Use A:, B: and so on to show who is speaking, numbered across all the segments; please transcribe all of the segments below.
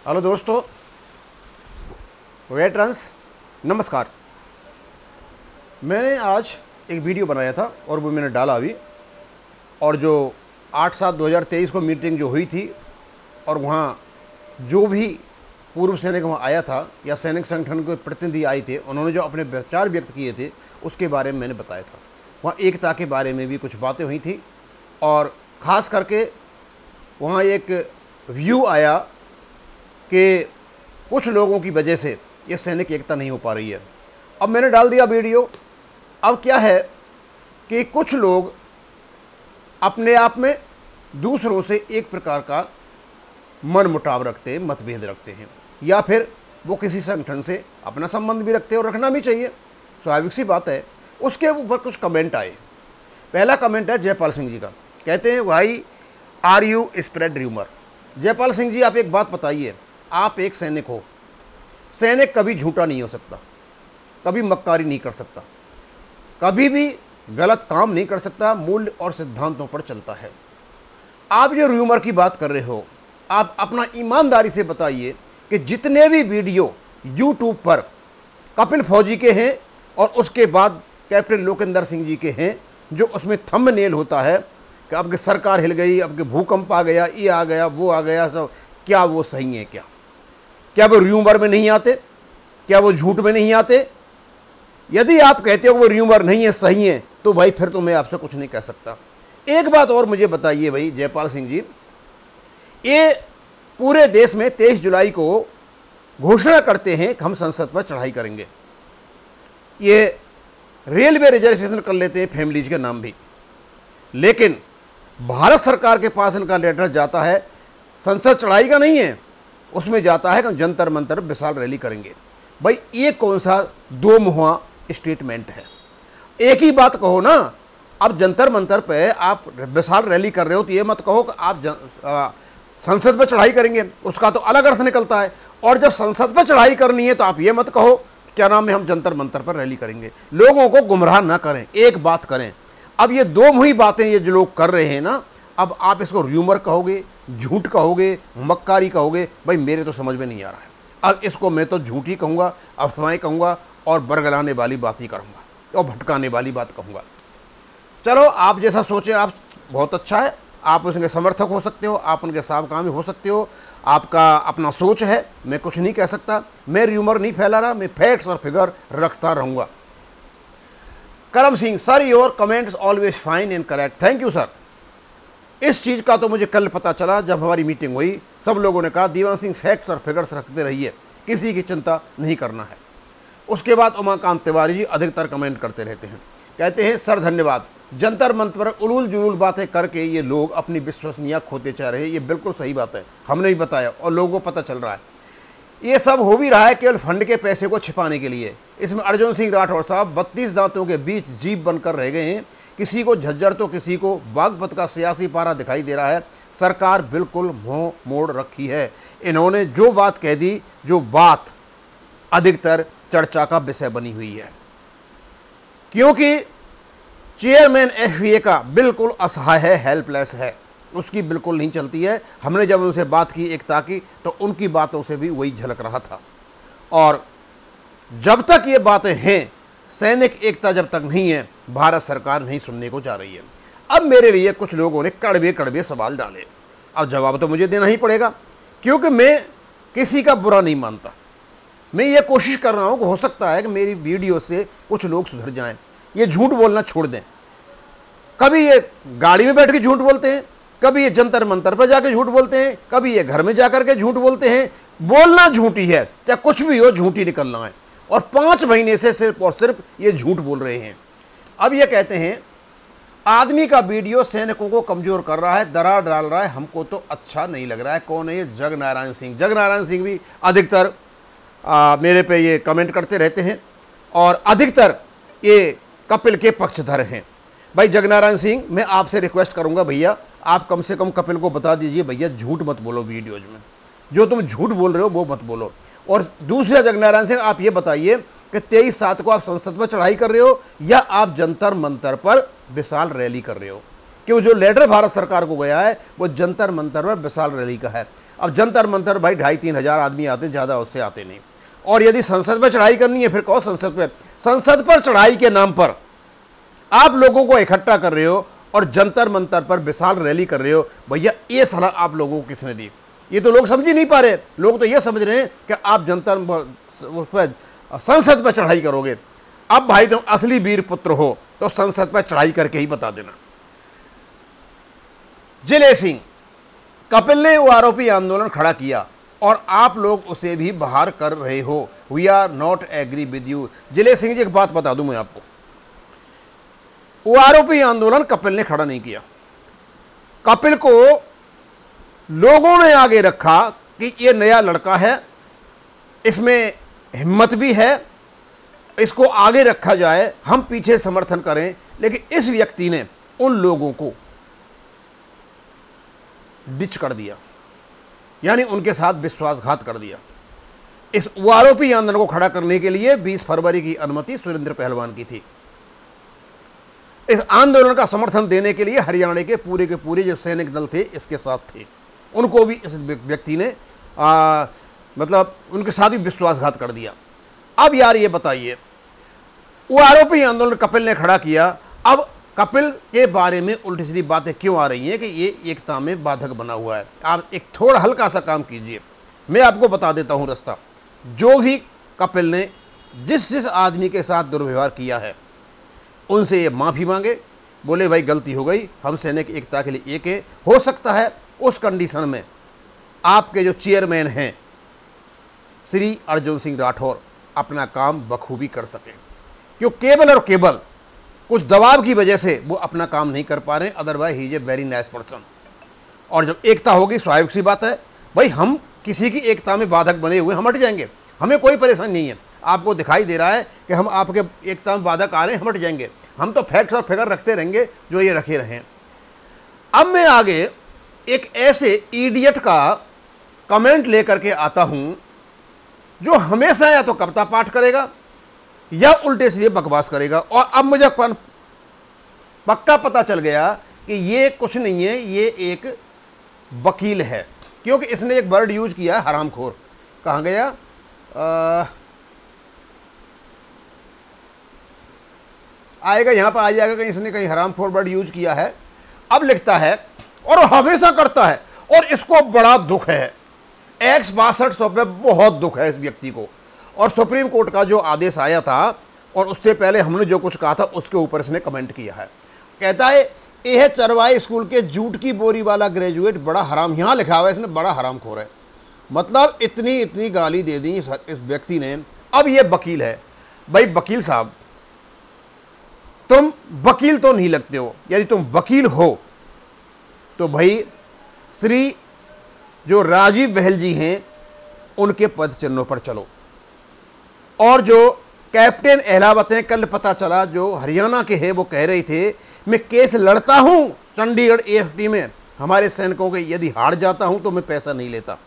A: Hello दोस्तों, veterans, नमस्कार। मैंने आज एक वीडियो बनाया था और वो मैंने डाला अभी। और जो 8/7/2023 को मीटिंग जो हुई थी और वहाँ जो भी पूर्व सैनिक वहाँ आया था या सैनिक संगठन के प्रतिनिधि आए थे, उन्होंने जो अपने विचार व्यक्त किए थे उसके बारे में मैंने बताया था। वहाँ एकता के बारे में भी कुछ बातें हुई थी और ख़ास करके वहाँ एक व्यू आया कि कुछ लोगों की वजह से ये सैनिक एकता नहीं हो पा रही है। अब मैंने डाल दिया वीडियो। अब क्या है कि कुछ लोग अपने आप में दूसरों से एक प्रकार का मन मुटाव रखते हैं, मतभेद रखते हैं, या फिर वो किसी संगठन से अपना संबंध भी रखते हैं और रखना भी चाहिए, स्वाभाविक सी बात है। उसके ऊपर कुछ कमेंट आए। पहला कमेंट है जयपाल सिंह जी का। कहते हैं, भाई are you spread rumour. Jaipal Singh ji, आप एक बात बताइए, आप एक सैनिक हो। सैनिक कभी झूठा नहीं हो सकता, कभी मक्कारी नहीं कर सकता, कभी भी गलत काम नहीं कर सकता, मूल्य और सिद्धांतों पर चलता है। आप जो र्यूमर की बात कर रहे हो, आप अपना ईमानदारी से बताइए कि जितने भी वीडियो यूट्यूब पर कपिल फौजी के हैं और उसके बाद कैप्टन लोकेंद्र सिंह जी के हैं, जो उसमें थंबनेल होता है कि आपकी सरकार हिल गई, आपके भूकंप आ गया, ये आ गया, वो आ गया, सब क्या वो सही है? क्या वो र्यूमर में नहीं आते? क्या वो झूठ में नहीं आते? यदि आप कहते हो वो र्यूमर नहीं है, सही है, तो भाई फिर तो मैं आपसे कुछ नहीं कह सकता। एक बात और मुझे बताइए भाई जयपाल सिंह जी, ये पूरे देश में 23 जुलाई को घोषणा करते हैं कि हम संसद पर चढ़ाई करेंगे। ये रेलवे रिजर्वेशन कर लेते हैं फैमिलीज के नाम भी, लेकिन भारत सरकार के पास इनका लेटर जाता है, संसद चढ़ाई का नहीं है, उसमें जाता है कि जंतर मंतर विशाल रैली करेंगे। भाई ये कौन सा दो मुहा स्टेटमेंट है? एक ही बात कहो ना। अब जंतर मंतर पे आप विशाल रैली कर रहे हो तो ये मत कहो कि आप संसद पर चढ़ाई करेंगे, उसका तो अलग अर्थ निकलता है। और जब संसद पर चढ़ाई करनी है तो आप ये मत कहो क्या नाम है, हम जंतर मंतर पर रैली करेंगे। लोगों को गुमराह ना करें, एक बात करें। अब ये दो मुही बातें ये जो लोग कर रहे हैं ना, अब आप इसको र्यूमर कहोगे, झूठ कहोगे, मक्कारी कहोगे, भाई मेरे तो समझ में नहीं आ रहा है। अब इसको मैं तो झूठ ही कहूँगा, अफवाहें कहूँगा और बरगलाने वाली बात ही करूँगा और भटकाने वाली बात कहूँगा। चलो, आप जैसा सोचें, आप बहुत अच्छा है, आप उनके समर्थक हो सकते हो, आप उनके सामकामी हो सकते हो, आपका अपना सोच है, मैं कुछ नहीं कह सकता। मैं र्यूमर नहीं फैला रहा, मैं फैक्ट्स और फिगर रखता रहूँगा। करम Singh, sir your comments always fine and correct. Thank you sir. इस चीज़ का तो मुझे कल पता चला जब हमारी मीटिंग हुई। सब लोगों ने कहा दीवान सिंह फैक्ट्स और फिगर्स रखते रहिए, किसी की चिंता नहीं करना है। उसके बाद उमाकांत तिवारी जी अधिकतर कमेंट करते रहते हैं, कहते हैं सर धन्यवाद, जंतर मंतर पर उलूल जुलूल बातें करके ये लोग अपनी विश्वसनीयता खोते चाह रहे हैं। ये बिल्कुल सही बात है, हमने भी बताया और लोगों को पता चल रहा है। ये सब हो भी रहा है केवल फंड के पैसे को छिपाने के लिए। इसमें अर्जुन सिंह राठौड़ साहब 32 दांतों के बीच जीप बनकर रह गए हैं। किसी को झज्जर तो किसी को बागपत का सियासी पारा दिखाई दे रहा है। सरकार बिल्कुल मुंह मोड़ रखी है। इन्होंने जो बात कह दी, जो बात अधिकतर चर्चा का विषय बनी हुई है, क्योंकि चेयरमैन एफवीए का बिल्कुल असहाय है, हेल्पलेस है, उसकी बिल्कुल नहीं चलती है। हमने जब उनसे बात की एकता की तो उनकी बातों से भी वही झलक रहा था। और जब तक ये बातें हैं, सैनिक एकता जब तक नहीं है, भारत सरकार नहीं सुनने को जा रही है। अब मेरे लिए कुछ लोगों ने कड़वे कड़वे सवाल डाले, अब जवाब तो मुझे देना ही पड़ेगा, क्योंकि मैं किसी का बुरा नहीं मानता। मैं ये कोशिश कर रहा हूं कि हो सकता है कि मेरी वीडियो से कुछ लोग सुधर जाएं, ये झूठ बोलना छोड़ दें। कभी ये गाड़ी में बैठ के झूठ बोलते हैं, कभी ये जंतर मंतर पर जाके झूठ बोलते हैं, कभी ये घर में जाकर के झूठ बोलते हैं। बोलना झूठी है, चाहे कुछ भी हो, झूठी निकलना है। और 5 महीने से सिर्फ और सिर्फ ये झूठ बोल रहे हैं। अब ये कहते हैं आदमी का वीडियो सैनिकों को कमजोर कर रहा है, दरार डाल रहा है, हमको तो अच्छा नहीं लग रहा है। कौन है ये? जगनारायण सिंह। जगनारायण सिंह भी अधिकतर मेरे पे ये कमेंट करते रहते हैं और अधिकतर ये कपिल के पक्षधर हैं। भाई जगनारायण सिंह, मैं आपसे रिक्वेस्ट करूंगा भैया, आप कम से कम कपिल को बता दीजिए भैया झूठ मत बोलो वीडियोज में, जो तुम झूठ बोल रहे हो वो मत बोलो। और दूसरा जगनारायण सिंह, आप ये बताइए कि 23/7 को आप संसद पर चढ़ाई कर रहे हो या आप जंतर मंतर पर विशाल रैली कर रहे हो? कि वो जो लेटर भारत सरकार को गया है वो जंतर मंतर पर विशाल रैली का है। अब जंतर मंतर भाई 2,500-3 हज़ार आदमी आते, ज़्यादा उससे आते नहीं। और यदि संसद पर चढ़ाई करनी है, फिर कहो संसद पर चढ़ाई के नाम पर आप लोगों को इकट्ठा कर रहे हो और जंतर मंतर पर विशाल रैली कर रहे हो। भैया ये सलाह आप लोगों को किसने दी? ये तो लोग समझ ही नहीं पा रहे। लोग तो ये समझ रहे हैं कि आप संसद पर चढ़ाई करोगे। अब भाई तुम असली वीर पुत्र हो तो संसद पर चढ़ाई करके ही बता देना। जिले सिंह, कपिल ने वो आरोपी आंदोलन खड़ा किया और आप लोग उसे भी बाहर कर रहे हो। We are not agree with you. Jile Singh जी, एक बात बता दूं मैं आपको, वो आरोपी आंदोलन कपिल ने खड़ा नहीं किया। कपिल को लोगों ने आगे रखा कि ये नया लड़का है, इसमें हिम्मत भी है, इसको आगे रखा जाए, हम पीछे समर्थन करें। लेकिन इस व्यक्ति ने उन लोगों को डिच कर दिया, यानी उनके साथ विश्वासघात कर दिया। इस आरोपी आंदोलन को खड़ा करने के लिए 20 फरवरी की अनुमति सुरेंद्र पहलवान की थी। इस आंदोलन का समर्थन देने के लिए हरियाणा के पूरे जो सैनिक दल थे इसके साथ थे, उनको भी इस व्यक्ति ने मतलब उनके साथ भी विश्वासघात कर दिया। अब यार ये बताइए, वो आरोपी आंदोलन कपिल ने खड़ा किया, अब कपिल के बारे में उल्टी सीधी बातें क्यों आ रही हैं कि ये एकता में बाधक बना हुआ है? आप एक थोड़ा हल्का सा काम कीजिए, मैं आपको बता देता हूं रास्ता। जो भी कपिल ने जिस आदमी के साथ दुर्व्यवहार किया है उनसे ये माफी मांगे, बोले भाई गलती हो गई, हम सैनिक एकता के लिए एक है। हो सकता है उस कंडीशन में आपके जो चेयरमैन हैं श्री अर्जुन सिंह राठौर अपना काम बखूबी कर सके, क्यों केवल और केवल कुछ दबाव की वजह से वो अपना काम नहीं कर पा रहे। Otherwise he is a very nice person. और जब एकता होगी, स्वाभाविक सी बात है भाई, हम किसी की एकता में बाधक बने हुए हम हट जाएंगे, हमें कोई परेशानी नहीं है। आपको दिखाई दे रहा है कि हम आपके एकता में बाधक आ रहे हैं, हम हट जाएंगे, हम तो फैक्ट्स और फिगर रखते रहेंगे जो ये रखे रहे। अब मैं आगे एक ऐसे इडियट का कमेंट लेकर के आता हूं जो हमेशा या तो कविता पाठ करेगा या उल्टे सीधे बकवास करेगा। और अब मुझे पक्का पता चल गया कि ये कुछ नहीं है, ये एक वकील है, क्योंकि इसने एक वर्ड यूज किया है हरामखोर। कहां गया? आएगा, यहां पर आ जाएगा कहीं, इसने कहीं हरामखोर वर्ड यूज किया है। अब लिखता है और हमेशा करता है, और इसको बड़ा दुख है, X6200 पे बहुत दुख है इस व्यक्ति को। और सुप्रीम कोर्ट का जो आदेश आया था और उससे पहले हमने जो कुछ कहा था उसके ऊपर इसने कमेंट किया है। कहता है यह चरवाई स्कूल के जूट की बोरी वाला ग्रेजुएट बड़ा हराम, यहां लिखा हुआ है इसने बड़ा हरामखोर है। मतलब इतनी गाली दे दी इस व्यक्ति ने। अब ये वकील है। भाई वकील साहब, तुम वकील तो नहीं लगते हो, यदि तुम वकील हो तो भाई श्री जो राजीव बहल जी हैं उनके पद चिन्हों पर चलो। और जो कैप्टन अहलावत हैं, कल पता चला जो हरियाणा के हैं वो कह रहे थे मैं केस लड़ता हूं चंडीगढ़ AFT में हमारे सैनिकों के, यदि हार जाता हूं तो मैं पैसा नहीं लेता,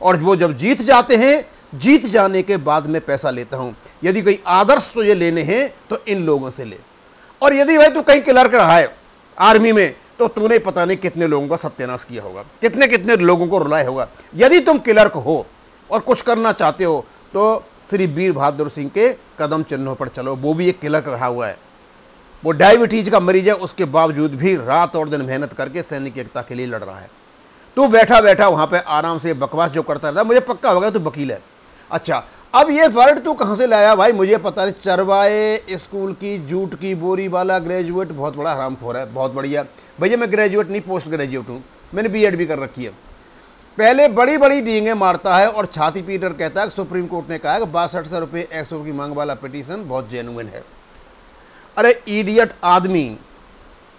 A: और वो जब जीत जाते हैं, जीत जाने के बाद मैं पैसा लेता हूं। यदि कोई आदर्श तुझे लेने हैं तो इन लोगों से ले। और यदि भाई तू कहीं क्लर्क रहा है आर्मी में तो तूने पता नहीं कितने लोगों का सत्यानाश किया होगा, कितने लोगों को रुलाया होगा। यदि तुम क्लर्क हो और कुछ करना चाहते हो तो श्री वीर बहादुर सिंह के कदम चिन्हों पर चलो। वो भी एक क्लर्क रहा हुआ है, वो डायबिटीज का मरीज है, उसके बावजूद भी रात और दिन मेहनत करके सैनिक एकता के लिए लड़ रहा है। तू बैठा बैठा वहां पे आराम से बकवास जो करता रहता, मुझे पक्का होगा तू वकील है। अच्छा, अब ये वर्ड तू कहां से लाया भाई मुझे पता नहीं। चरवाए स्कूल की जूट की बोरी वाला ग्रेजुएट बहुत बड़ा हरामखोर है, बहुत बढ़िया। भैया मैं ग्रेजुएट नहीं, पोस्ट ग्रेजुएट हूं, मैंने BEd भी कर रखी है। पहले बड़ी बड़ी डींगे मारता है और छाती पीटर कहता है सुप्रीम कोर्ट ने कहा कि 6200 रुपये 100 की मांग वाला पिटीशन बहुत जेन्युइन है। अरे इडियट आदमी,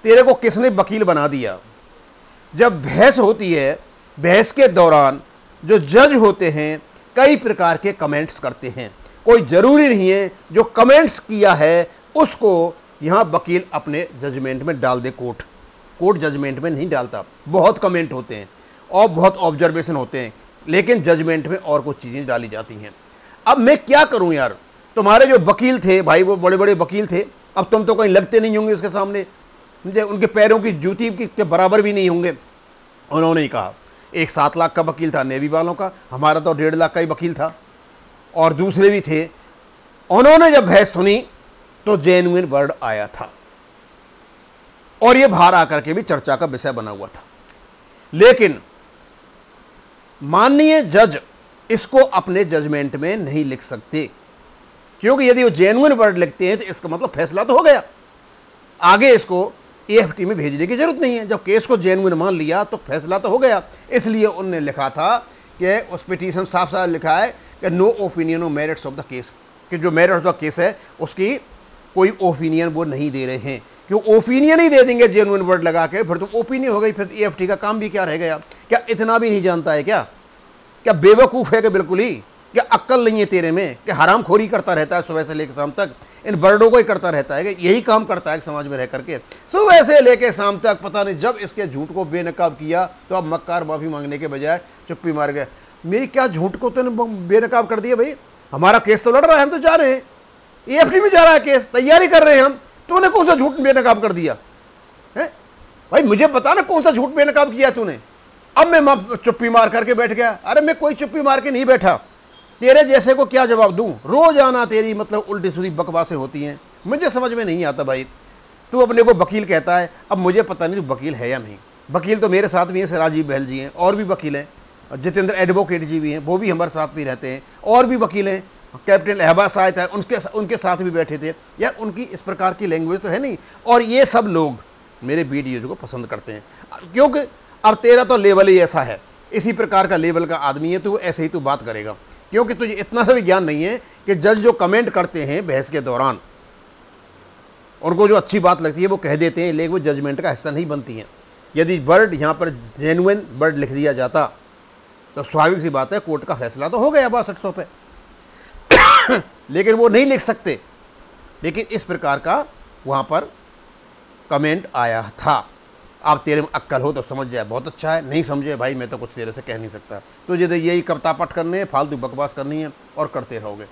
A: तेरे को किसने वकील बना दिया? जब बहस होती है, बहस के दौरान जो जज होते हैं कई प्रकार के कमेंट्स करते हैं। कोई जरूरी नहीं है जो कमेंट्स किया है उसको यहां वकील अपने जजमेंट में डाल दे। कोर्ट जजमेंट में नहीं डालता। बहुत कमेंट होते हैं और बहुत ऑब्जर्वेशन होते हैं, लेकिन जजमेंट में और कुछ चीजें डाली जाती हैं। अब मैं क्या करूं यार? तुम्हारे जो वकील थे भाई वो बड़े बड़े वकील थे, अब तुम तो कहीं लगते नहीं होंगे उसके सामने। उनके पैरों की जूती के बराबर भी नहीं होंगे। उन्होंने ही कहा, एक 7 लाख का वकील था नेवी वालों का, हमारा तो 1.5 लाख का ही वकील था, और दूसरे भी थे। उन्होंने जब बहस सुनी तो जेन्युइन वर्ड आया था, और यह बाहर आकर के भी चर्चा का विषय बना हुआ था। लेकिन माननीय जज इसको अपने जजमेंट में नहीं लिख सकते, क्योंकि यदि वो जेन्युइन वर्ड लिखते हैं तो इसका मतलब फैसला तो हो गया, आगे इसको एएफटी में भेजने की जरूरत नहीं है। जब केस को जेन्युइन मान लिया तो फैसला तो हो गया। इसलिए उन्होंने लिखा था कि उस पिटीशन साफ साफ लिखा है कि no opinion on merits of the case, कि जो मेरिट ऑफ द केस है उसकी कोई ओपिनियन वो नहीं दे रहे हैं। क्यों ओपिनियन ही दे देंगे जेन्युइन वर्ड लगा के, फिर तो ओपिनियन हो गई, फिर एएफटी का काम भी क्या रह गया? क्या इतना भी नहीं जानता है क्या बेवकूफ है कि बिल्कुल ही? क्या अक्ल नहीं है तेरे में? कि हरामखोरी करता रहता है सुबह से लेकर शाम तक, इन बर्डों को ही करता रहता है कि यही काम करता है समाज में रह करके, सुबह से लेकर शाम तक। पता नहीं जब इसके झूठ को बेनकाब किया तो अब मक्कार माफी मांगने के बजाय चुप्पी मार गए। मेरी क्या झूठ को तूने बेनकाब कर दिया? भाई हमारा केस तो लड़ रहा है, हम तो जा रहे हैं, एएफटी में जा रहा है केस, तैयारी कर रहे हैं हम, तूने कौन सा झूठ बेनकाब कर दिया है? भाई मुझे बता ना कौन सा झूठ बेनकाब किया तूने। अब मैं चुप्पी मार करके बैठ गया। अरे मैं कोई चुप्पी मार के नहीं बैठा, तेरे जैसे को क्या जवाब दूं? रोजाना तेरी मतलब उल्टी सीधी बकवासें होती हैं, मुझे समझ में नहीं आता। भाई तू अपने को वकील कहता है, अब मुझे पता नहीं तू वकील है या नहीं। वकील तो मेरे साथ भी हैं, राजीव बहल जी हैं, और भी वकील हैं, जितेंद्र एडवोकेट जी भी हैं, वो भी हमारे साथ भी रहते हैं, और भी वकील हैं, कैप्टन अहबाज साहब है, उनके साथ भी बैठे थे। यार उनकी इस प्रकार की लैंग्वेज तो है नहीं, और ये सब लोग मेरे वीडियोज को पसंद करते हैं, क्योंकि अब तेरा तो लेवल ही ऐसा है, इसी प्रकार का लेवल का आदमी है, तो ऐसे ही तू बात करेगा, क्योंकि तुझे इतना सा भी ज्ञान नहीं है कि जज जो कमेंट करते हैं बहस के दौरान, उनको जो अच्छी बात लगती है वो कह देते हैं, लेकिन वो जजमेंट का हिस्सा नहीं बनती हैं। यदि वर्ड यहाँ पर जेन्युइन वर्ड लिख दिया जाता तो स्वाभाविक सी बात है कोर्ट का फैसला तो हो गया 6200 पे। लेकिन वो नहीं लिख सकते, लेकिन इस प्रकार का वहां पर कमेंट आया था। आप तेरे में अक्ल हो तो समझ जाए, बहुत अच्छा है, नहीं समझे भाई मैं तो कुछ तेरे से कह नहीं सकता। तुझे तो यही कविता पाठ करने हैं, फालतू बकवास करनी है और करते रहोगे।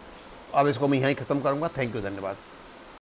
A: अब इसको मैं यहीं खत्म करूंगा। थैंक यू, धन्यवाद।